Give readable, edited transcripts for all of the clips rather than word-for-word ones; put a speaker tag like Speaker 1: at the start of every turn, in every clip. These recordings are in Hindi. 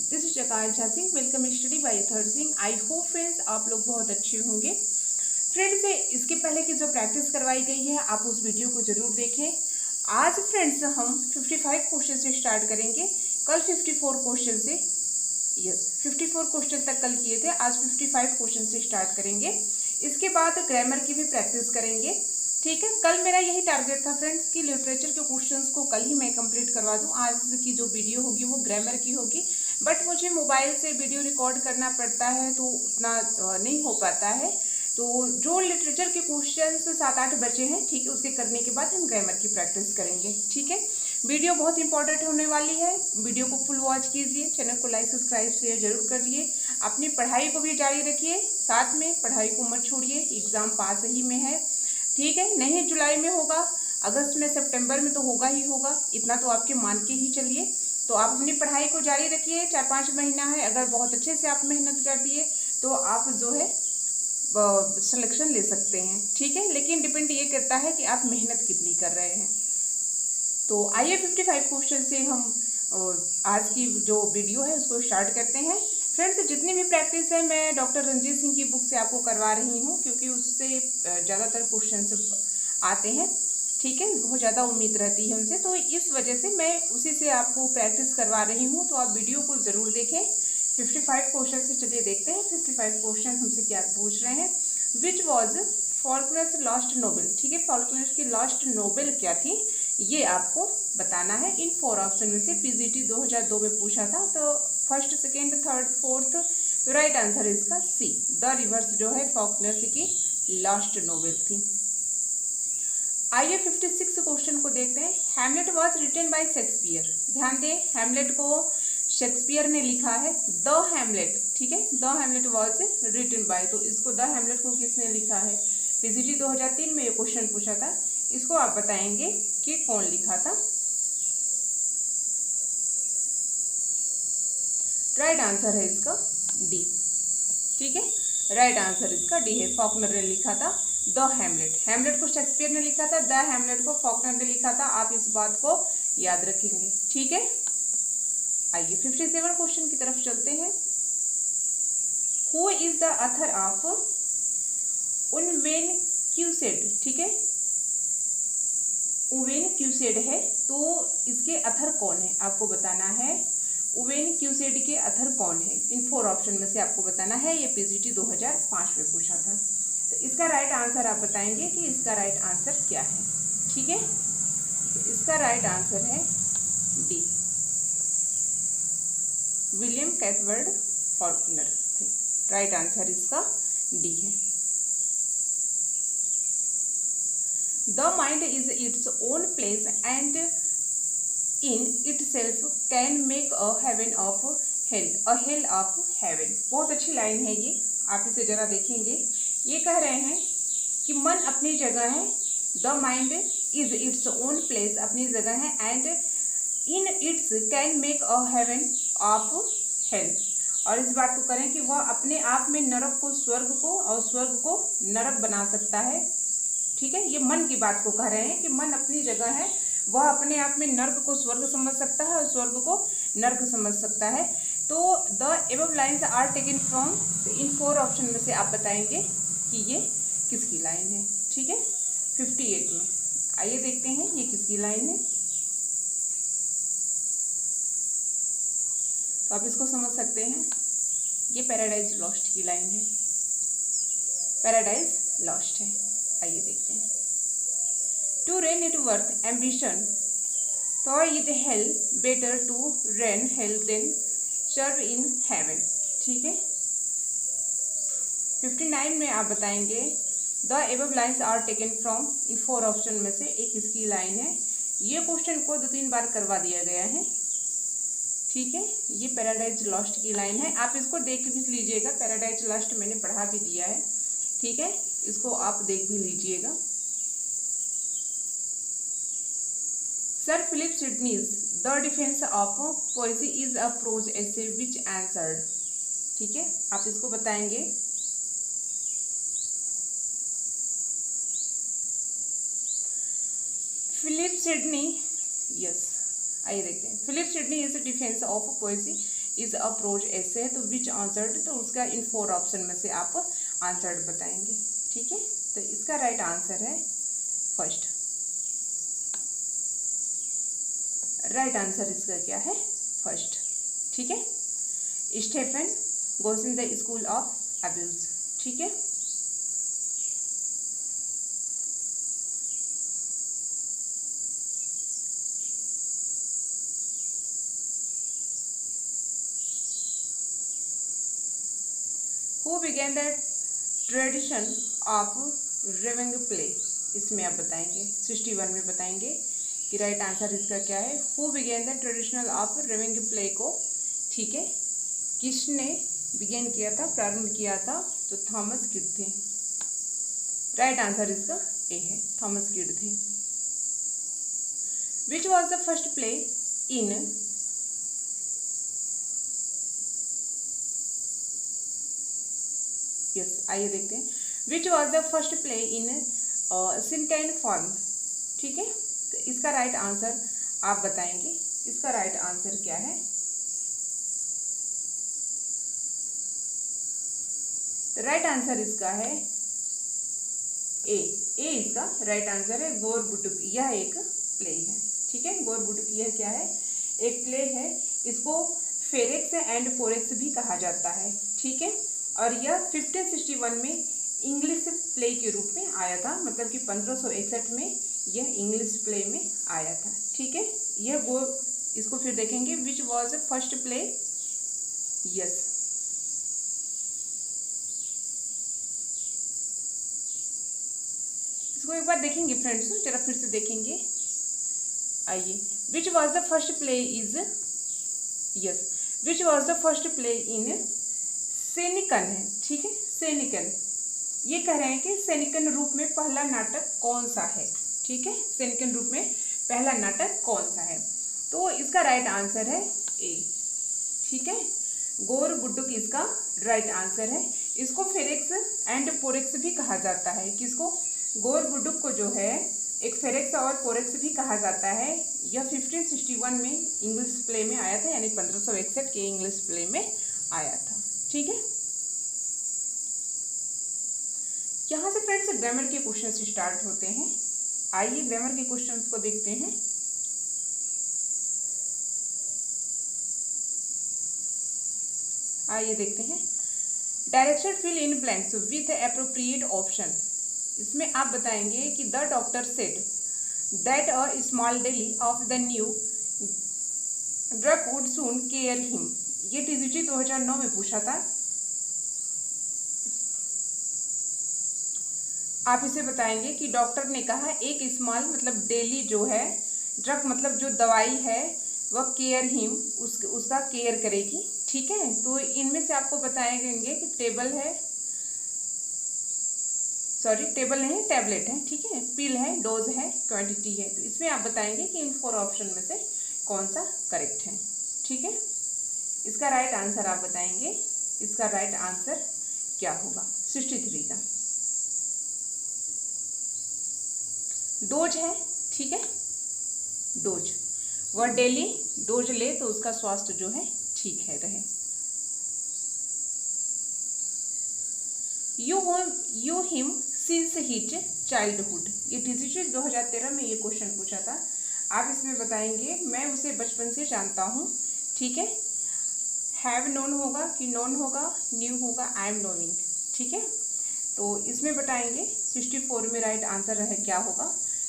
Speaker 1: This is Akanksha Singh. Welcome study by Athar Singh. I hope friends आप लोग बहुत अच्छे होंगे। फ्रेंड्स इसके पहले की जो प्रैक्टिस करवाई गई है आप उस वीडियो को जरूर देखें। आज फ्रेंड्स हम 55 क्वेश्चन से स्टार्ट करेंगे। कल 54 क्वेश्चन से 54 क्वेश्चन तक कल किए थे, आज 55 क्वेश्चन से स्टार्ट करेंगे। इसके बाद ग्रामर की भी प्रैक्टिस करेंगे। ठीक है, कल मेरा यही टारगेट था फ्रेंड्स कि लिटरेचर के क्वेश्चंस को कल ही मैं कंप्लीट करवा दूं। आज की जो वीडियो होगी वो ग्रामर की होगी, बट मुझे मोबाइल से वीडियो रिकॉर्ड करना पड़ता है तो उतना नहीं हो पाता है। तो जो लिटरेचर के क्वेश्चंस 7-8 बचे हैं, ठीक है, उसके करने के बाद हम ग्रामर की प्रैक्टिस करेंगे। ठीक है, वीडियो बहुत इंपॉर्टेंट होने वाली है, वीडियो को फुल वॉच कीजिए, चैनल को लाइक सब्सक्राइब शेयर जरूर करिए, अपनी पढ़ाई को भी जारी रखिए, साथ में पढ़ाई को मत छोड़िए। एग्ज़ाम पास ही में है, ठीक है, नहीं जुलाई में होगा, अगस्त में, सितंबर में तो होगा ही होगा, इतना तो आपके मान के ही चलिए। तो आप अपनी पढ़ाई को जारी रखिए, 4-5 महीना है, अगर बहुत अच्छे से आप मेहनत कर दिए तो आप जो है सिलेक्शन ले सकते हैं। ठीक है, लेकिन डिपेंड ये करता है कि आप मेहनत कितनी कर रहे हैं। तो आइए 55 क्वेश्चन से हम आज की जो वीडियो है उसको स्टार्ट करते हैं। फ्रेंड्स जितनी भी प्रैक्टिस है मैं डॉक्टर रंजीत सिंह की बुक से आपको करवा रही हूँ, क्योंकि उससे ज़्यादातर क्वेश्चन आते हैं। ठीक है, बहुत ज़्यादा उम्मीद रहती है उनसे, तो इस वजह से मैं उसी से आपको प्रैक्टिस करवा रही हूँ। तो आप वीडियो को ज़रूर देखें। 55 क्वेश्चन से चलिए देखते हैं 55 क्वेश्चन हमसे क्या पूछ रहे हैं। Which was Faulkner's last Nobel. ठीक है, फॉल्कनर्स की लास्ट नोबेल क्या थी ये आपको बताना है। इन 4 ऑप्शन में से पीजीटी 2002 में पूछा था, तो फर्स्ट, सेकेंड, थर्ड, फोर्थ, तो राइट आंसर इसका सी, द रिवर्स जो है फॉल्कनर्स की लास्ट नोबेल थी। आइए 56 क्वेश्चन को देखते हैं। Hamlet was written by Shakespeare. ध्यान दें, हैमलेट को शेक्सपियर ने लिखा है। द हैमलेट, ठीक है, the Hamlet was written by, तो इसको द हैमलेट को किसने लिखा है। पीजीटी 2003 में ये क्वेश्चन पूछा था, इसको आप बताएंगे कि कौन लिखा था। राइट आंसर है इसका डी। ठीक है, राइट आंसर इसका डी है, फॉकनर ने लिखा था द हैमलेट। हैमलेट को शेक्सपियर ने लिखा था, द हैमलेट को फॉकनर ने लिखा था। आप इस बात को याद रखेंगे। ठीक है, आइए 57 क्वेश्चन की तरफ चलते हैं। Who is the author of Unwen Cused. ठीक है, उवेन क्यूसेड है, तो इसके अथर कौन है आपको बताना है। उवेन क्यूसेड के अथर कौन है, इन 4 ऑप्शन में से आपको बताना है। ये पीजीटी 2005 में पूछा था, तो इसका राइट आंसर आप बताएंगे कि इसका राइट आंसर क्या है। ठीक है, तो इसका राइट आंसर है डी, विलियम कैथवर्ड फॉल्कनर थे। राइट आंसर इसका डी है। The mind is its own place and in itself can make a heaven of hell, a hell of heaven. बहुत अच्छी लाइन है ये, आप इसे जरा देखेंगे। ये कह रहे हैं कि मन अपनी जगह है, the mind is its own place, अपनी जगह है, and in its can make a heaven of hell, और इस बात को करें कि वह अपने आप में नरक को स्वर्ग को और स्वर्ग को नरक बना सकता है। ठीक है, ये मन की बात को कह रहे हैं कि मन अपनी जगह है, वह अपने आप में नर्क को स्वर्ग समझ सकता है और स्वर्ग को नर्क समझ सकता है। तो the above lines are taken from, इन 4 ऑप्शन में से आप बताएंगे कि ये किसकी लाइन है। ठीक है, 58 में आइए देखते हैं ये किसकी लाइन है। तो आप इसको समझ सकते हैं, ये पैराडाइज लॉस्ट की लाइन है, पैराडाइज लॉस्ट है। आइए देखते हैं। To reign it worth ambition, thou is hell, better to reign hell than serve in heaven। ठीक है, 59 में आप बताएंगे the above lines are taken from, इन 4 ऑप्शन में से एक इसकी लाइन है। ये क्वेश्चन को 2-3 बार करवा दिया गया है। ठीक है, ये पैराडाइज लॉस्ट की लाइन है, आप इसको देख भी लीजिएगा। पैराडाइज लॉस्ट मैंने पढ़ा भी दिया है, ठीक है, इसको आप देख भी लीजिएगा। Sir Philip Sidney's The Defense of Poesy is a prose essay which answered। ठीक है, आप इसको बताएंगे। फिलिप सिडनी, यस, आइए देखते हैं। Philip Sidney is defence of poesy, is a prose essay है, तो विच आंसर्ड, तो उसका इन 4 ऑप्शन में से आप आंसर्ड बताएंगे। ठीक है, तो इसका राइट आंसर है फर्स्ट। राइट आंसर इसका क्या है? फर्स्ट। ठीक है, Stephen Gosson the school of abuse. ठीक है, who began the tradition of revenge play, इसमें आप बताएंगे 61 में बताएंगे कि राइट आंसर इसका क्या है। Who began the traditional of revenge play को, ठीक है, किसने बिगेन किया था, प्रारंभ किया था, तो थॉमस किड थे। राइट आंसर इसका ए है, थॉमस किड थे। Which was the first play in, yes आइए देखते हैं, which was the first play in Senecan form. ठीक है, तो इसका राइट आंसर आप बताएंगे, इसका राइट आंसर क्या है। राइट आंसर इसका है ए, ए इसका राइट आंसर है। गोरबुटुक, यह एक प्ले है। ठीक है, गोरबुटुक यह क्या है? एक प्ले है। इसको फेरेक्स एंड पोरेक्स भी कहा जाता है। ठीक है, और यह 1561 में इंग्लिश प्ले के रूप में आया था, मतलब कि 1561 में यह इंग्लिश प्ले में आया था। ठीक है, यह इसको फिर देखेंगे, which was first play, yes इसको एक बार देखेंगे फ्रेंड्स, जरा फिर से देखेंगे। आइए, which was the first play is, yes which was the first play in Senecan है। ठीक है, सेनिकन, ये कह रहे हैं कि सेनिकन रूप में पहला नाटक कौन सा है। ठीक है, सेनिकन रूप में पहला नाटक कौन सा है, तो इसका राइट आंसर है ए। ठीक है, गोरबुटुक इसका राइट आंसर है। इसको फेरेक्स एंड पोरेक्स भी कहा जाता है। किसको? गोरबुटुक को जो है एक फेरेक्स और पोरेक्स भी कहा जाता है। यह 1561 में इंग्लिश प्ले में आया था, यानी 1561 के इंग्लिश प्ले में आया था। ठीक है, यहाँ से फ्रेंड्स ग्रामर के क्वेश्चन स्टार्ट होते हैं। आइए ग्रामर के क्वेश्चंस को देखते हैं। आइए देखते हैं, direction fill in blanks with appropriate option. इसमें आप बताएंगे कि the doctor said that a small daily of the new drug would soon care him. ये टीजीटी 2009 में पूछा था। आप इसे बताएंगे कि डॉक्टर ने कहा एक स्मॉल मतलब डेली जो है, ड्रग मतलब जो दवाई है, वह केयर हिम उसका केयर करेगी। ठीक है, तो इनमें से आपको बताएंगे कि टेबल है, सॉरी टेबल नहीं है, टैबलेट है। ठीक है, पिल है, डोज है, क्वांटिटी है। तो इसमें आप बताएंगे कि इन 4 ऑप्शन में से कौन सा करेक्ट है। ठीक है, इसका राइट आंसर आप बताएंगे, इसका राइट आंसर क्या होगा। 63 का डोज है। ठीक है, डोज, वह डेली डोज ले तो उसका स्वास्थ्य जो है ठीक है रहे। You him since his childhood, ये टीजीटी 2013 में ये क्वेश्चन पूछा था। आप इसमें बताएंगे मैं उसे बचपन से जानता हूँ। ठीक है, हैव नोन होगा कि नोन होगा, न्यू होगा, आई एम नोइंग। ठीक है, तो इसमें बताएंगे 64 में राइट आंसर है क्या होगा,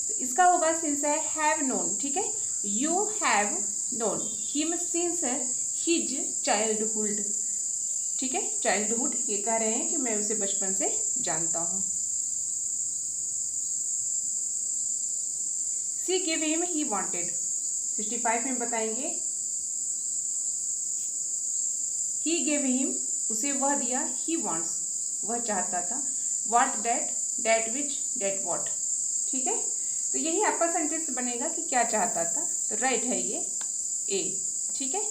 Speaker 1: तो इसका होगा सिंस है हैव नोन। ठीक है, you have known him since his childhood. ठीक है, चाइल्डहुड, ये कह रहे हैं कि मैं उसे बचपन से जानता हूँ। सी गिव हिम ही वांटेड, 65 में बताएंगे ही गिव हिम, उसे वह दिया, ही वांट्स, वह चाहता था, what that, that which, that what. ठीक है, तो यही आपका सेंटेंस बनेगा कि क्या चाहता था, तो राइट है ये ए। ठीक है,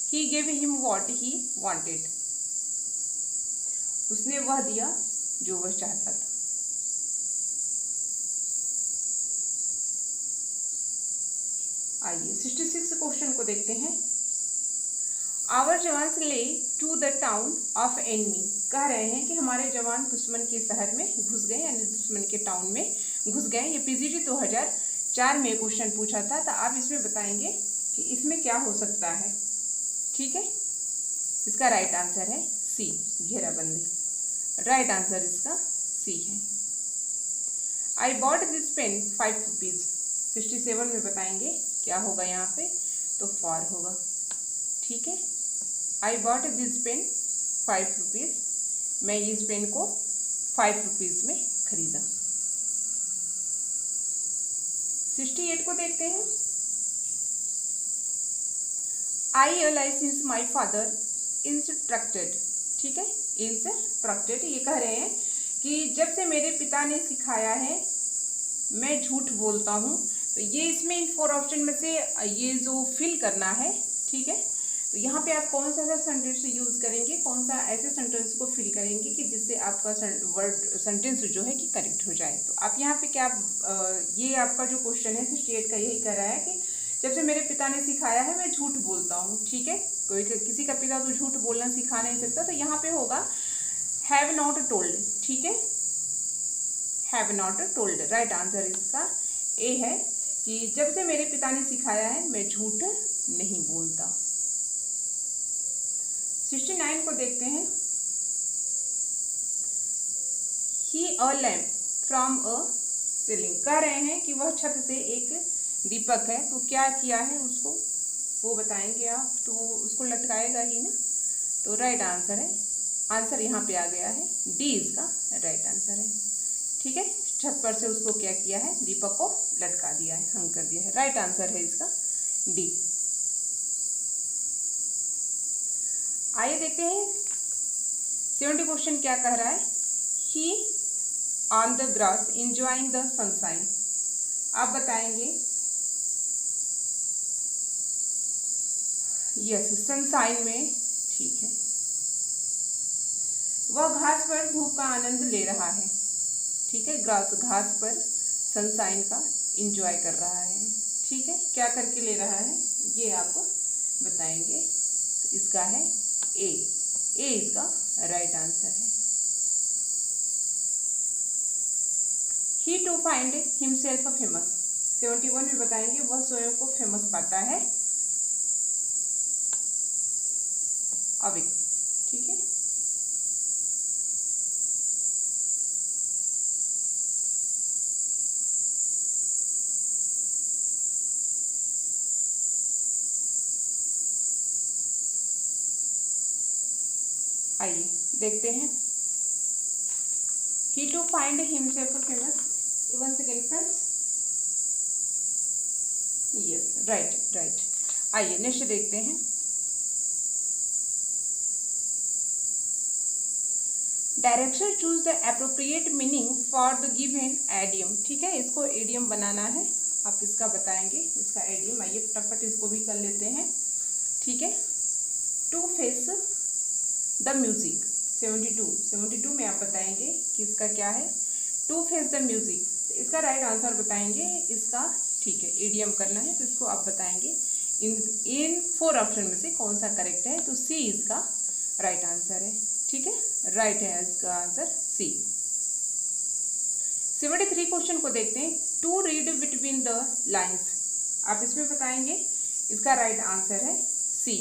Speaker 1: he give him what he wanted, उसने वह दिया जो वह चाहता था। आइए 66 क्वेश्चन को देखते हैं। Our jawan lay to the town of enemy, कह रहे हैं कि हमारे जवान दुश्मन के शहर में घुस गए, यानी दुश्मन के टाउन में घुस गए। ये पीजीटी 2004 में क्वेश्चन पूछा था। तो आप इसमें बताएंगे कि इसमें क्या हो सकता है। ठीक है, इसका राइट आंसर है सी, घेराबंदी। राइट आंसर इसका सी है। I bought this pen 5 rupees, 67 में बताएंगे क्या होगा यहाँ पे, तो फॉर होगा। ठीक है, I bought this pen 5 rupees, मैं इस पेन को 5 रुपीज़ में खरीदा। 68 को देखते हैं। आई लाइसेंस माई फादर इंस्ट्रक्टेड। ठीक है, इंस्ट्रक्टेड, ये कह रहे हैं कि जब से मेरे पिता ने सिखाया है मैं झूठ बोलता हूँ। तो ये इसमें इन 4 ऑप्शन में से ये जो फिल करना है। ठीक है, तो यहाँ पे आप कौन सा ऐसा सेंटेंस यूज़ करेंगे, कौन सा ऐसे सेंटेंस को फिल करेंगे कि जिससे आपका वर्ड सेंटेंस जो है कि करेक्ट हो जाए। तो आप यहाँ पे क्या, ये आपका जो क्वेश्चन है 68 का यही कर रहा है कि जब से मेरे पिता ने सिखाया है मैं झूठ बोलता हूँ। ठीक है, कोई किसी का पिता तो झूठ बोलना सिखा नहीं सकता। तो यहाँ पे होगा हैव नॉट टोल्ड। ठीक है, have not told. Right answer इसका ए है कि जब से मेरे पिता ने सिखाया है मैं झूठ नहीं बोलता। 69 को देखते हैं। He a lamp from a ceiling, कह रहे हैं कि वह छत से एक दीपक है। तो क्या किया है उसको, वो बताएंगे आप, तो उसको लटकाएगा ही ना। तो राइट आंसर है, आंसर यहाँ पे आ गया है डी, इसका राइट आंसर है। ठीक है, छत पर से उसको क्या किया है, दीपक को लटका दिया है, हंग कर दिया है। राइट आंसर है इसका डी। आइए देखते हैं 70 क्वेश्चन क्या कह रहा है। He on the grass enjoying the sunshine, आप बताएंगे यस सनशाइन में। ठीक है, वह घास पर धूप का आनंद ले रहा है। ठीक है, घास पर सनशाइन का इंजॉय कर रहा है। ठीक है, क्या करके ले रहा है ये आप बताएंगे। तो इसका है ए, इसका राइट आंसर है। ही टू फाइंड हिमसेल्फ फेमस, 71 में बताएंगे वह स्वयं को फेमस पाता है। अविक। ठीक है, आइए देखते हैं। He to find himself famous, one second friends, yes right. आइए नेक्स्ट देखते हैं। Direction choose the appropriate meaning for the given idiom. ठीक है, इसको एडियम बनाना है, आप इसका बताएंगे इसका एडियम। आइए फटाफट इसको भी कर लेते हैं। ठीक है, टू फेस द म्यूजिक, 72 में आप बताएंगे कि इसका क्या है, टू फेस द म्यूजिक। तो इसका राइट आंसर बताएंगे इसका। ठीक है, एडियम करना है तो इसको आप बताएंगे इन 4 ऑप्शन में से कौन सा करेक्ट है। तो सी इसका राइट आंसर है। ठीक है, राइट है इसका आंसर सी। 73 क्वेश्चन को देखते हैं। To read between the lines, आप इसमें बताएंगे इसका राइट आंसर है C.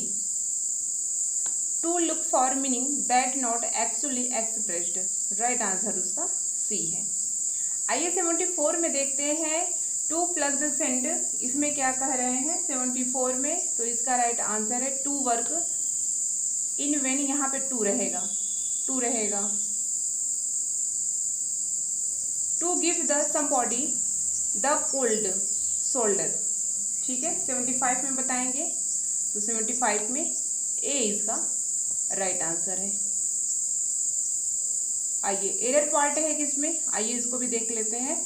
Speaker 1: To look for meaning that not actually expressed, right answer उसका सी है। आइए 74 में देखते हैं। टू प्लग द सेंड, इसमें क्या कह रहे हैं 74 में, तो इसका राइट आंसर है टू वर्क इन वेन, यहाँ पे टू रहेगा। To give the somebody the cold shoulder. ठीक है, 75 में बताएंगे। तो 75 में ए इसका राइट आंसर है। आइए एरर पार्ट है किसमें, आइए इसको भी देख लेते हैं।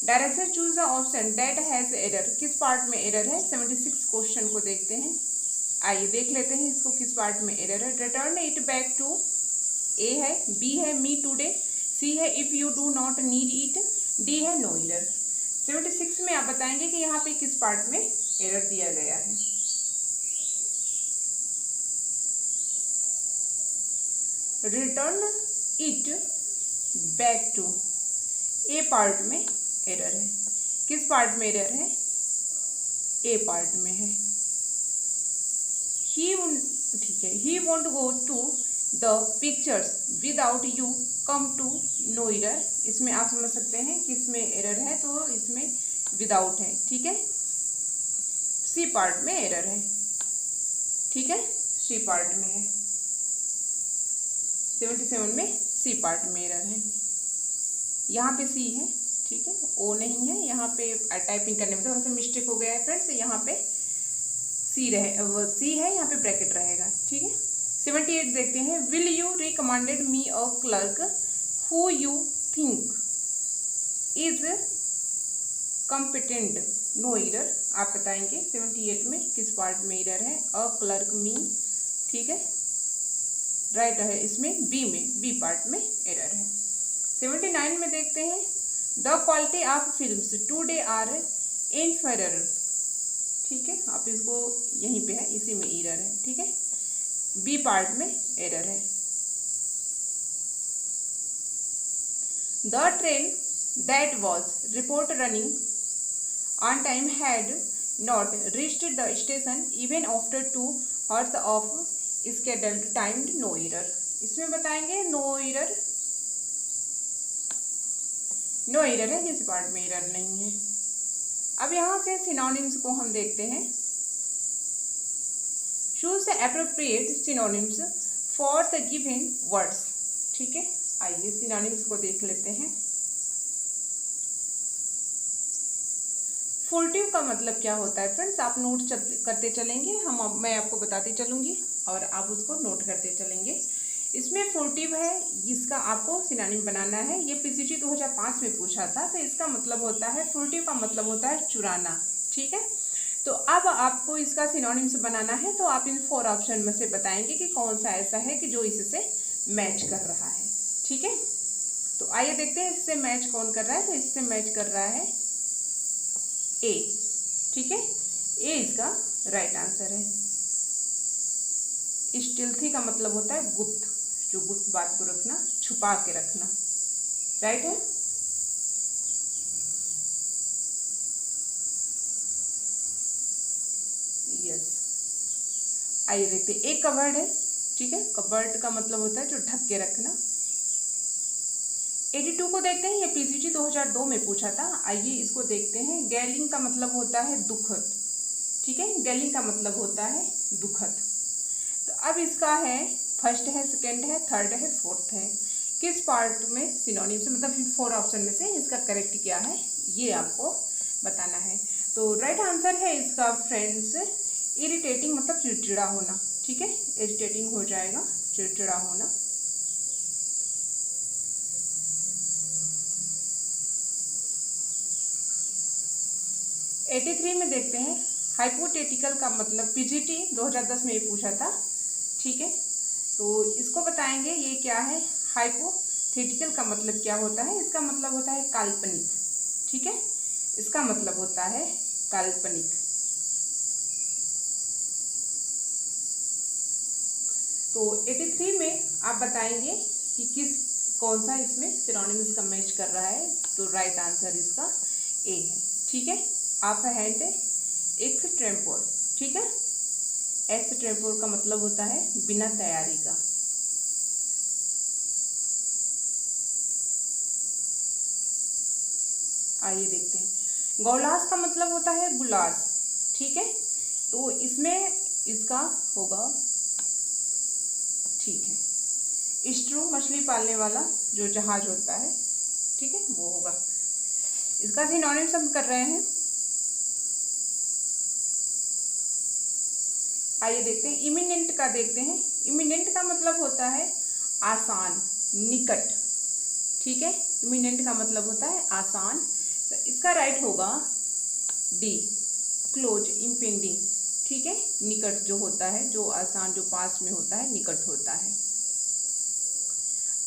Speaker 1: Direction choose the option that has error, किस पार्ट में एरर है 76 क्वेश्चन को देखते हैं। आइए देख लेते हैं इसको किस पार्ट में एरर है। रिटर्न इट बैक टू, ए है, बी है मी टूडे, सी है if you do not need it, D है नो एरर। 76 में आप बताएंगे कि यहाँ पे किस पार्ट में एरर दिया गया है। Return it back to. A part में एरर है। किस पार्ट में एरर है? ए पार्ट में है। ठीक है, he won't go to the pictures without you come too no error. इसमें आप समझ सकते हैं कि इसमें एरर है, तो इसमें विदाउट है। ठीक है, सी पार्ट में एरर है। ठीक है, सी पार्ट में है। 77 में सी पार्ट में एरर है। यहाँ पे सी है, ठीक है, ओ नहीं है। यहाँ पे टाइपिंग करने में थोड़ा सा मिस्टेक हो गया है फ्रेंड्स। यहाँ पे सी है, यहाँ पे ब्रैकेट रहेगा। ठीक है, 78 देखते हैं। Will you recommended me a clerk who you think is competent no error. आप बताएंगे 78 में किस पार्ट में एरर है? A clerk me. ठीक है, राइट है। इसमें बी में, बी पार्ट में एरर है। 79 में देखते हैं। The quality of films today are inferior. ठीक है, आप इसको यहीं पे है, इसी में एरर है। ठीक है, बी पार्ट में एरर है। The train that was report running on time had not reached the station even after 2 hours of scheduled timed no error. इसमें बताएंगे नो एरर, नो एरर है, किसी पार्ट में एरर नहीं है। अब यहाँ से सिनोनिम्स को हम देखते हैं। Choose the appropriate synonyms for the given words. ठीक है, आइए सिनोनिम्स को देख लेते हैं। फुलटिव का मतलब क्या होता है फ्रेंड्स? आप नोट करते चलेंगे, मैं आपको बताती चलूँगी और आप उसको नोट करते चलेंगे। इसमें फुलटिव है, इसका आपको सिनोनिम बनाना है। ये पीसीटी 2005 में पूछा था। तो इसका मतलब होता है, फुलटिव का मतलब होता है चुराना। ठीक है, तो अब आपको इसका सिनोनिम्स बनाना है। तो आप इन 4 ऑप्शन में से बताएंगे कि कौन सा ऐसा है कि जो इससे मैच कर रहा है। ठीक है, तो आइए देखते हैं इससे मैच कौन कर रहा है। तो इससे मैच कर रहा है ए। ठीक है, ए इसका राइट आंसर है। स्टिल्थी का मतलब होता है गुप्त, जो गुप्त बात को रखना, छुपा के रखना। राइट है। यस, आइए देखते हैं। एक कवर्ड है। ठीक है, कवर्ड का मतलब होता है जो ढक के रखना। 82 को देखते हैं। ये पीसीटी 2002 में पूछा था। आइए इसको देखते हैं। गैलिंग का मतलब होता है दुखद। ठीक है, गैलिंग का मतलब होता है दुखद। तो अब इसका है, फर्स्ट है, सेकंड है, थर्ड है, फोर्थ है। किस पार्ट में सिनोनिम से, मतलब 4 ऑप्शन में से इसका करेक्ट क्या है, ये आपको बताना है। तो राइट आंसर है इसका फ्रेंड्स इरिटेटिंग, मतलब चिड़चिड़ा होना। ठीक है, इरिटेटिंग हो जाएगा, चिड़चिड़ा होना। एटी 83 में देखते हैं। हाइपोथेटिकल का मतलब पीजीटी 2010 में ये पूछा था। ठीक है, तो इसको बताएंगे ये क्या है। हाइपोथेटिकल का मतलब क्या होता है? इसका मतलब होता है काल्पनिक। ठीक है, इसका मतलब होता है काल्पनिक। तो 83 में आप बताएंगे कि कौन सा इसमें सिनोनिम्स का मैच कर रहा है। तो राइट आंसर इसका ए है। ठीक है, आप हैंड एक्सट्रेम्पोर। ठीक है, एक्सट्रेम्पोर का मतलब होता है बिना तैयारी का। आइए देखते हैं। गौलास का मतलब होता है गुलास। ठीक है, तो इसमें इसका होगा, ठीक है, स्ट्रू मछली पालने वाला जो जहाज होता है। ठीक है, वो होगा। इसका सिनोनिम्स हम कर रहे हैं। आइए देखते हैं। इमिनेंट का देखते हैं। इमिनेंट का मतलब होता है आसान, निकट। ठीक है, इमिनेंट का मतलब होता है आसान। तो इसका राइट होगा डी, क्लोज, इम्पेंडिंग। ठीक है, निकट जो होता है, जो आसान, जो पास में होता है, निकट होता है।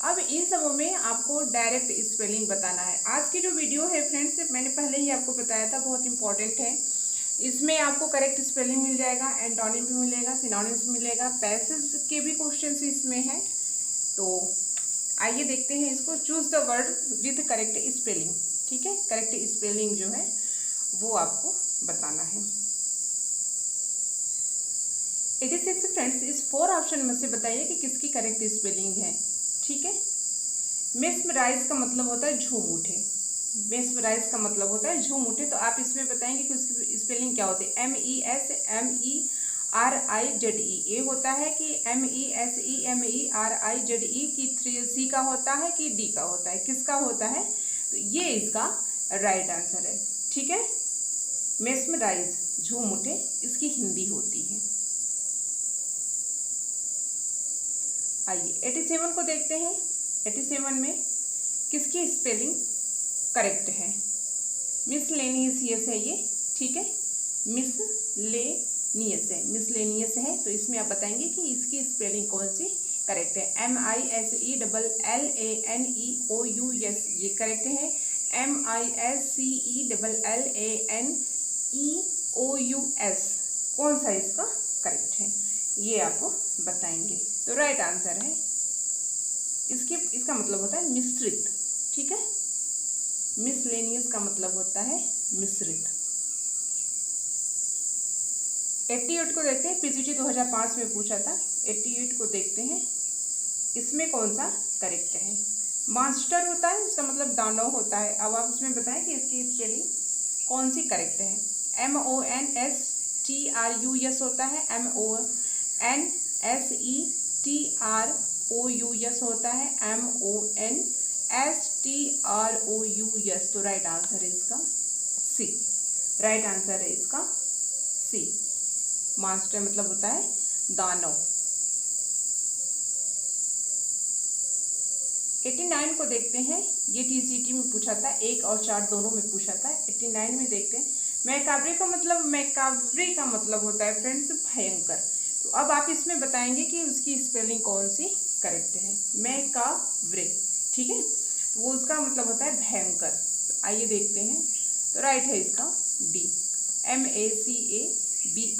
Speaker 1: अब इन सबों में आपको डायरेक्ट स्पेलिंग बताना है। आज की जो वीडियो है फ्रेंड्स, मैंने पहले ही आपको बताया था, बहुत इंपॉर्टेंट है। इसमें आपको करेक्ट स्पेलिंग मिल जाएगा, एंटोनिम भी मिलेगा, सिनोनिम्स मिलेगा, पैसेज के भी क्वेश्चंस इसमें हैं। तो आइए देखते हैं इसको। Choose the word with correct spelling. ठीक है, करेक्ट स्पेलिंग जो है वो आपको बताना है। 86 फ्रेंड्स, इस 4 ऑप्शन में से बताइए कि किसकी करेक्ट स्पेलिंग है। ठीक है, मेस्मराइज का मतलब होता है झूम उठे। मेस्मराइज का मतलब होता है झूम उठे। तो आप इसमें बताएंगे कि उसकी स्पेलिंग क्या होती है। MESMERIZE, ये होता है कि MESEMERIZE की 3C का होता है कि D का होता है, किसका होता है। तो ये इसका राइट आंसर है। ठीक है, मेस्मराइज झूम उठे इसकी हिंदी होती है। आइए 87 को देखते हैं। 87 में किसकी स्पेलिंग करेक्ट है। मिसलेनियस है ये। ठीक है, मिसलेनियस है, मिसलेनियस है। तो इसमें आप बताएंगे कि इसकी स्पेलिंग कौन सी करेक्ट है। MISELLANEOUS ये करेक्ट है। MISCELLANEOUS कौन सा इसका करेक्ट है, ये आपको बताएंगे। तो राइट आंसर है इसका मतलब होता है मिश्रित। ठीक है, मिसलेनियस का मतलब होता है मिश्रित। 88 को देखते हैं। PGT 2005 में पूछा था। 88 को देखते हैं, इसमें कौन सा करेक्ट है। मास्टर होता है, इसका मतलब दानव होता है। अब आप उसमें बताएं कि इसकी स्पेलिंग कौन सी करेक्ट है। MONSTRUS होता है, MONSETROUS होता है, MONSTROUS। तो राइट आंसर है इसका सी। राइट आंसर है इसका सी। मास्टर मतलब होता है दानव। 89 को देखते हैं। ये TCT में पूछा था, 1 और 4 दोनों में पूछा था। 89 में देखते हैं। मैकाब्रे का मतलब होता है फ्रेंड्स भयंकर। तो अब आप इसमें बताएंगे कि उसकी स्पेलिंग कौन सी करेक्ट है। मैकाब्रे, ठीक है, तो वो उसका मतलब होता है भयंकर। तो आइए देखते हैं। तो राइट है इसका D, MACABRE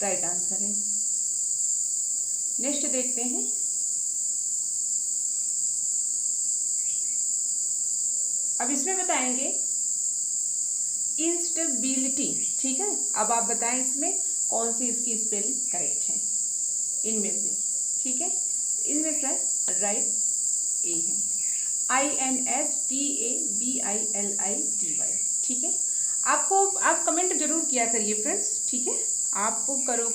Speaker 1: राइट आंसर है। नेक्स्ट देखते हैं। अब इसमें बताएंगे इंस्टेबिलिटी। ठीक है, अब आप बताएं इसमें कौन सी इसकी स्पेलिंग करेक्ट है इनमें से। ठीक है, तो इनमें से राइट ए है, INSTABILITY। ठीक है, आप कमेंट जरूर किया करिए फ्रेंड्स। ठीक है, आप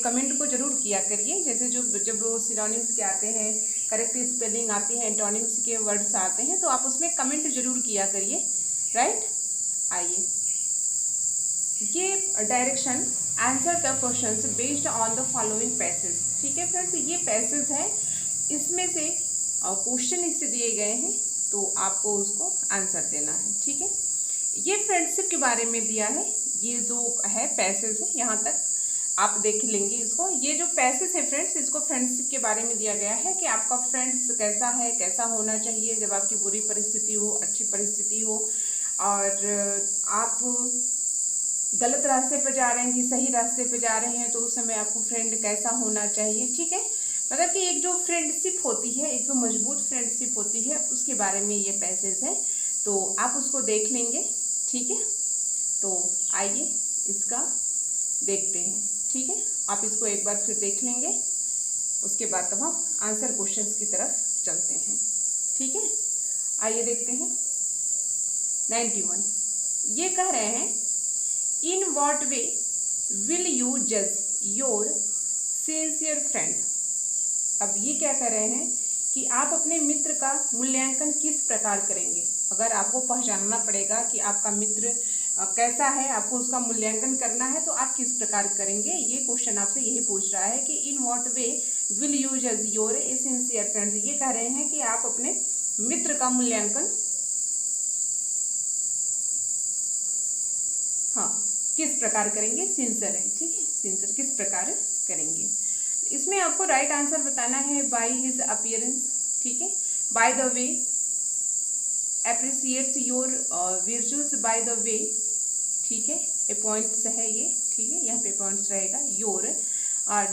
Speaker 1: कमेंट को जरूर किया करिए। जैसे जब सिनोनिम्स के आते हैं, करेक्ट स्पेलिंग आती है, एंटोनिम्स के वर्ड्स आते हैं, तो आप उसमें कमेंट जरूर किया करिए। राइट, आइए ये direction answer the questions based on the following passage. ठीक है फ्रेंड्स, ये पैसेज है, इसमें से क्वेश्चन इससे दिए गए हैं, तो आपको उसको आंसर देना है। ठीक है, ये फ्रेंडशिप के बारे में दिया है। ये जो है पैसेज है, यहाँ तक आप देख लेंगे इसको। ये जो पैसेज है फ्रेंड्स, इसको फ्रेंडशिप के बारे में दिया गया है कि आपका फ्रेंड्स कैसा है, कैसा होना चाहिए जब आपकी बुरी परिस्थिति हो, अच्छी परिस्थिति हो, और आप गलत रास्ते पर जा रहे हैं कि सही रास्ते पर जा रहे हैं, तो उस समय आपको फ्रेंड कैसा होना चाहिए। ठीक है, मतलब कि एक जो फ्रेंडशिप होती है, एक जो मजबूत फ्रेंडशिप होती है, उसके बारे में ये पैसेज है। तो आप उसको देख लेंगे। ठीक है, तो आइए इसका देखते हैं। ठीक है, आप इसको एक बार फिर देख लेंगे, उसके बाद तब हम आंसर क्वेश्चंस की तरफ चलते हैं। ठीक है, आइए देखते हैं। 91 ये कह रहे हैं, in what way will you जज योर सिंसियर फ्रेंड। अब ये क्या कह रहे हैं कि आप अपने मित्र का मूल्यांकन किस प्रकार करेंगे। अगर आपको पहचानना पड़ेगा कि आपका मित्र कैसा है, आपको उसका मूल्यांकन करना है, तो आप किस प्रकार करेंगे। ये क्वेश्चन आपसे यही पूछ रहा है कि in what way will you जज योर सिंसियर फ्रेंड। ये कह रहे हैं कि आप अपने मित्र का मूल्यांकन किस प्रकार करेंगे। सिंसियर है, ठीक है, सिंसियर किस प्रकार करेंगे। तो इसमें आपको राइट आंसर बताना है बाय हिज अपीयरेंस। ठीक है, by the way, appreciates your virtues by the way. ठीक है, ए पॉइंट्स है ये। ठीक है, यहाँ पे पॉइंट्स रहेगा। योर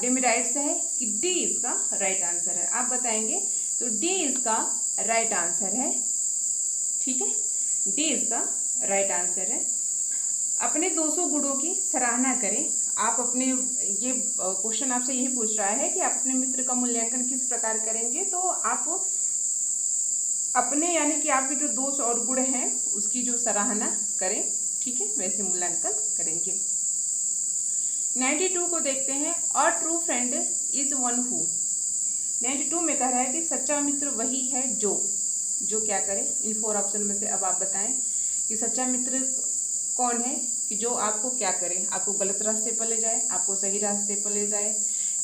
Speaker 1: डिमेराइट्स है कि डी इसका राइट आंसर है। आप बताएंगे तो डी इसका राइट आंसर है। ठीक है, डी इसका राइट आंसर है। अपने 200 गुणों की सराहना करें। आप अपने ये क्वेश्चन आपसे यही पूछ रहा है कि आप अपने मित्र का मूल्यांकन किस प्रकार करेंगे। तो आप अपने यानी कि आपके जो दोष और गुण हैं उसकी जो सराहना करें। ठीक है, वैसे मूल्यांकन करेंगे। 92 को देखते हैं। A true friend is one who. 92 में कह रहा है कि सच्चा मित्र वही है जो क्या करे। इन 4 ऑप्शन में से अब आप बताएं कि सच्चा मित्र कौन है, कि जो आपको क्या करे, आपको गलत रास्ते पर ले जाए, आपको सही रास्ते पर ले जाए,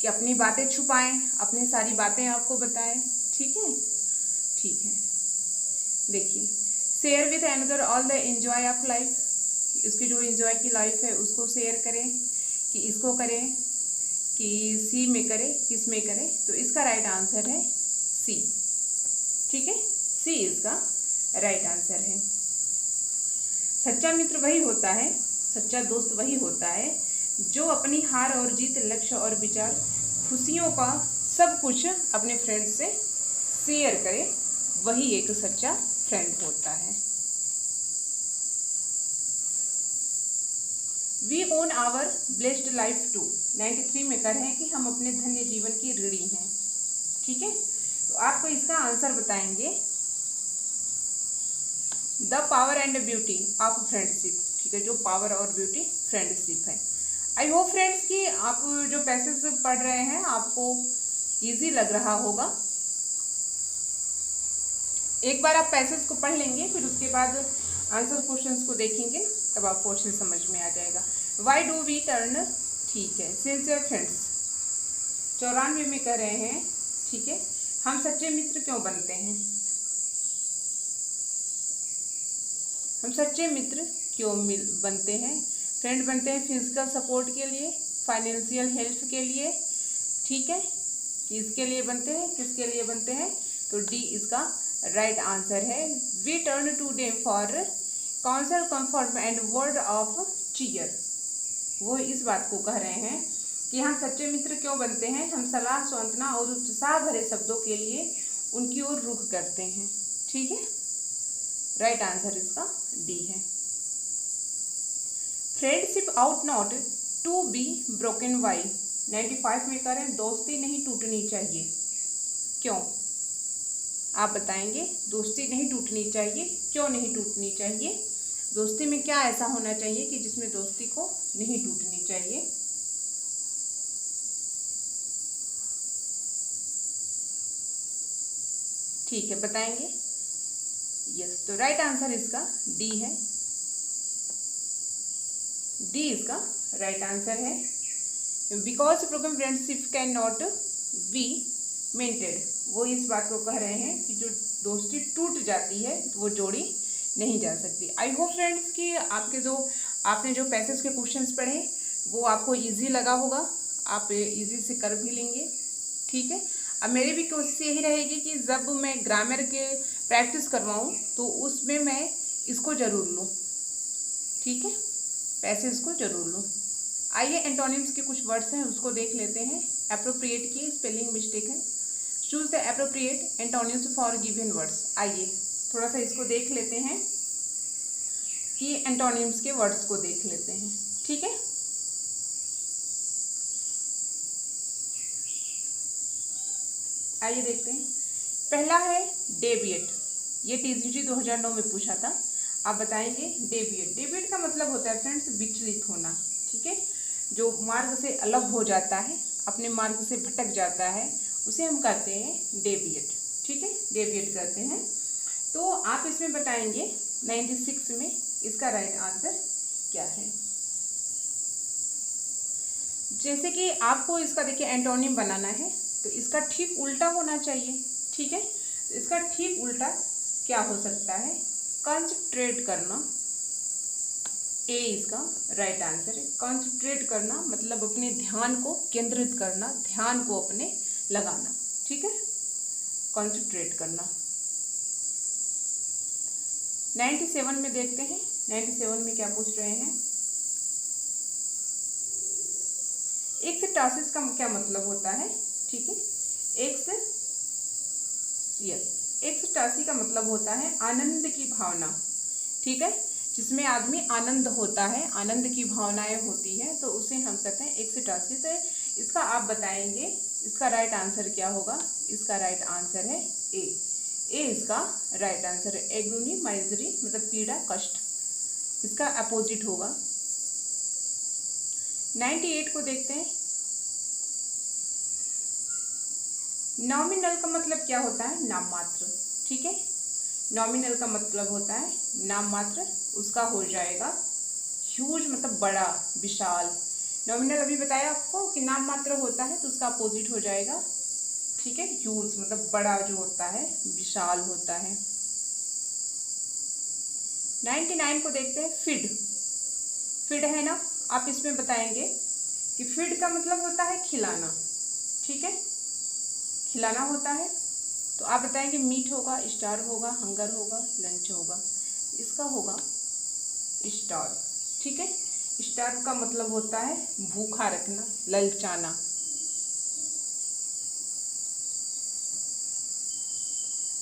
Speaker 1: कि अपनी बातें छुपाएं, अपनी सारी बातें आपको बताएं। ठीक है, ठीक है। देखिए, share with another all the enjoy of life. इसकी जो एंजॉय की लाइफ है उसको शेयर करें, कि इसको करें, कि सी में करें, किस में करें। तो इसका राइट आंसर है सी। ठीक है, सी इसका राइट आंसर है। सच्चा मित्र वही होता है, सच्चा दोस्त वही होता है जो अपनी हार और जीत, लक्ष्य और विचार, खुशियों का सब कुछ अपने फ्रेंड से शेयर करे। वही एक सच्चा फ्रेंड होता है। We own our blessed life to. 93 में कर हैं कि हम अपने धन्य जीवन की ऋणी हैं। ठीक है, तो आपको इसका आंसर बताएंगे the power and beauty of friendship. ठीक है, जो पावर और ब्यूटी फ्रेंडशिप है। आई होप फ्रेंड्स कि आप जो पैसेज पढ़ रहे हैं आपको इजी लग रहा होगा। एक बार आप पैसेज को पढ़ लेंगे, फिर उसके बाद आंसर क्वेश्चंस को देखेंगे, तब आपको क्वेश्चन समझ में आ जाएगा। Why do we turn. ठीक है, सिंसियर फ्रेंड्स 94 में कह रहे हैं। ठीक है, हम सच्चे मित्र क्यों बनते हैं। हम सच्चे मित्र क्यों बनते हैं। फ्रेंड बनते हैं फिजिकल सपोर्ट के लिए, फाइनेंशियल हेल्प के लिए। ठीक है, इसके लिए बनते हैं, किसके लिए बनते हैं। तो डी इसका राइट आंसर है। We turn to them for counsel, comfort and word of cheer. वो इस बात को कह रहे हैं कि हम सच्चे मित्र क्यों बनते हैं। हम सलाह, सांत्वना और उत्साह भरे शब्दों के लिए उनकी ओर रुख करते हैं। ठीक है, राइट आंसर इसका डी है। Friendship out not to be broken why. 95 में करें दोस्ती नहीं टूटनी चाहिए। क्यों, आप बताएंगे। दोस्ती नहीं टूटनी चाहिए, क्यों नहीं टूटनी चाहिए। दोस्ती में क्या ऐसा होना चाहिए कि जिसमें दोस्ती को नहीं टूटनी चाहिए। ठीक है, बताएंगे। यस, तो राइट आंसर इसका डी है। डी इसका राइट आंसर है। Because broken friendship can not be mended. वो इस बात को कह रहे हैं कि जो दोस्ती टूट जाती है तो वो जोड़ी नहीं जा सकती। आई होप फ्रेंड्स कि आपने जो पैसेज के क्वेश्चंस पढ़े वो आपको इजी लगा होगा, आप इजी से कर भी लेंगे। ठीक है, अब मेरी भी कोशिश यही रहेगी कि जब मैं ग्रामर के प्रैक्टिस करवाऊँ तो उसमें मैं इसको ज़रूर लूँ। ठीक है, पैसेज को ज़रूर लूँ। आइए एंटोनिम्स के कुछ वर्ड्स हैं उसको देख लेते हैं। एप्रोप्रिएट की स्पेलिंग मिस्टेक है। Choose the appropriate antonyms for given words. आइए थोड़ा सा इसको देख लेते हैं कि एंटोनिम्स के वर्ड्स को देख लेते हैं। ठीक है, आइए देखते हैं। पहला है डेविएट। ये टीजीटी 2009 में पूछा था। आप बताएंगे डेविएट। डेविएट का मतलब होता है फ्रेंड्स विचलित होना। ठीक है, जो मार्ग से अलग हो जाता है, अपने मार्ग से भटक जाता है, उसे हम कहते हैं डेविएट। ठीक है, डेविएट करते हैं। तो आप इसमें बताएंगे 96 में इसका राइट आंसर क्या है। जैसे कि आपको इसका देखिए एंटोनिम बनाना है तो इसका ठीक उल्टा होना चाहिए। ठीक है, तो इसका ठीक उल्टा क्या हो सकता है। कंसंट्रेट करना। ए इसका राइट आंसर है। कंसंट्रेट करना मतलब अपने ध्यान को केंद्रित करना, ध्यान को अपने लगाना। ठीक है, कंसंट्रेट करना। 97 में देखते हैं। 97 में क्या पूछ रहे हैं। एक्सटासिस का क्या मतलब होता है। ठीक है, एक्सटासी का मतलब होता है आनंद की भावना, ठीक है, जिसमें आदमी आनंद होता है, आनंद की भावनाएं होती है, तो उसे हम कहते हैं एक्सटासी। तो इसका आप बताएंगे इसका राइट आंसर क्या होगा। इसका राइट आंसर है ए इसका राइट आंसर है। एग्रोनी माइजरी मतलब पीड़ा कष्ट, इसका अपोजिट होगा। 98 को देखते हैं। नॉमिनल का मतलब क्या होता है, नाम मात्र, ठीक है, नॉमिनल का मतलब होता है नाम मात्र, उसका हो जाएगा ह्यूज मतलब बड़ा विशाल। नॉमिनल अभी बताया आपको कि नाम मात्र होता है, तो उसका अपोजिट हो जाएगा, ठीक है, ह्यूज मतलब बड़ा जो होता है, विशाल होता है। 99 को देखते हैं। फिड, फिड है ना, आप इसमें बताएंगे कि फिड का मतलब होता है खिलाना, ठीक है, खिलाना होता है। तो आप बताएंगे मीट होगा, स्टार होगा, हंगर होगा, लंच होगा। इसका होगा स्टार, ठीक है, स्टार का मतलब होता है भूखा रखना, ललचाना।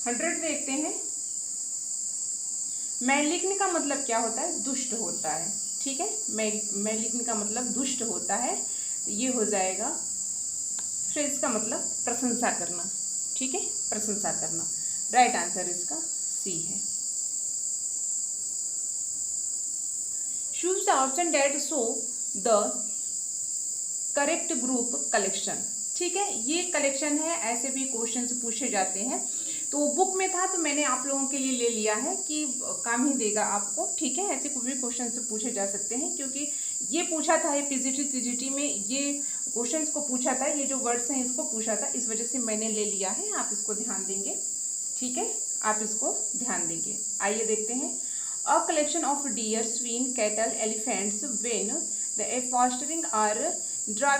Speaker 1: 100 देखते हैं। मैलिग्न का मतलब क्या होता है, दुष्ट होता है, ठीक है, मैलिग्न का मतलब दुष्ट होता है, तो ये हो जाएगा। फिर इसका मतलब प्रशंसा करना, ठीक है, प्रशंसा करना। राइट आंसर इसका सी है। Choose the option that show the correct group collection, ठीक है, ये कलेक्शन है, ऐसे भी क्वेश्चंस पूछे जाते हैं। तो बुक में था तो मैंने आप लोगों के लिए ले लिया है कि काम ही देगा आपको, ठीक है, ऐसे कोई भी क्वेश्चन पूछे जा सकते हैं, क्योंकि ये पूछा था, ये पीजीटी टीजीटी में ये क्वेश्चंस को पूछा था, ये जो वर्ड्स हैं इसको पूछा था, इस वजह से मैंने ले लिया है। आप इसको ध्यान देंगे, ठीक है, आप इसको ध्यान देंगे। आइए देखते हैं। A collection of deer, swine, cattle, elephants when the fostering are driving